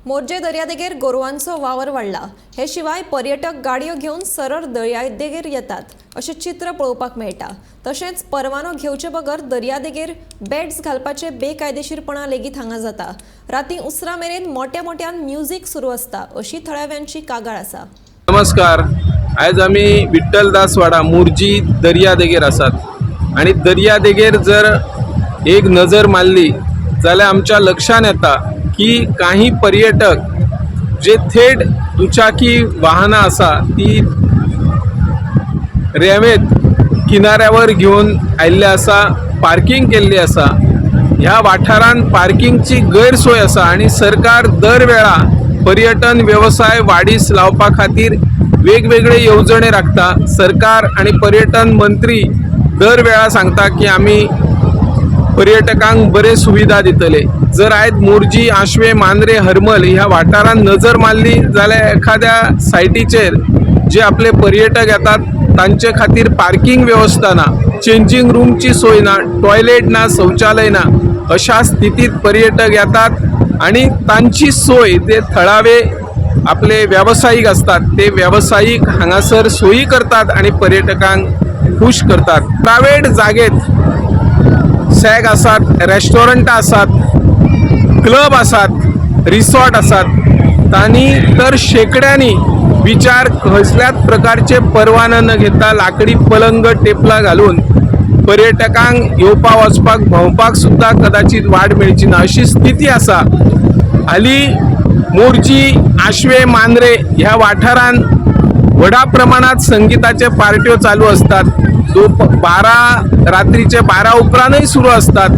मोर्जे दर्यादेगेर गोरवांचो वावर वाढला। हे शिवाय पर्यटक गाडयो घेऊन सरळ दर्यादेगेर येतात अशें चित्र पळोवपाक मेळटा। तशेंच परवानो घेवचे बगर दर्यादेगेर बेड्स घालपाचे बेकायदेशीरपणा लेगीत हांगा जाता। रातीं उसरा मेरेन मोठ्यान म्युझिक सुरू आसता अशी थळाव्यांची कागाळ आसा। नमस्कार, आज आमी विठ्ठलदास वाडा मोर्जी दर्यादेगेर आसात आणि दर्यादेगेर जर एक नजर मारली जाल्यार आमच्या लक्षात येता की काही पर्यटक जे थेट दुचाकी वाहना आसा ती रेंवेत किनाऱ्यावर घेऊन आयिल्ले आसा, पार्किंग केल्ली आसा। ह्या वाठारांत पार्किंगची गैरसोय आसा आणि सरकार दर वेळा पर्यटन व्यवसाय वाडीस लावपा खातीर वेगवेगळे येवजणे राखता। सरकार आणि पर्यटन मंत्री दर वेळा सांगता की आम्ही पर्यटकांक बरे सुविधा दितले। जर आयज मोर्जी, आशवे, मांद्रे, हरमल ह्या वाठारांत नजर मारली जाल्यार एखाद्या सायटीचेर जे आपले पर्यटक येतात तांचे खातीर पार्किंग व्यवस्था ना, चेंजिंग रूमची सोय ना, टॉयलेट ना, शौचालय ना, अशा स्थितीत पर्यटक येतात आणि तांची सोय ते थळावे आपले व्यावसायिक असतात ते व्यावसायिक हांगासर सोयी करतात आणि पर्यटकांक खुश करतात। प्रायव्हेट जागेत सॅग आसात, रेस्टॉरंट आसात, क्लब आसात, रिसॉर्ट आसात, तांणी तर शेकड्यांनी विचार कसल्याच प्रकारचे परवाने न घेता लाकडी पलंग टेपला घालून पर्यटकांक येवपाक वचपाक भोंवपाक सुद्धा कदाचित वाट मेळची ना अशी स्थिती आसा। हाली मोर्जी, आशवे, मांद्रे ह्या वाठारांत व्हडा प्रमाणात संगीताचे पार्ट्यो चालू असतात। रात्रीचे 12 उपरांतय सुरू असतात।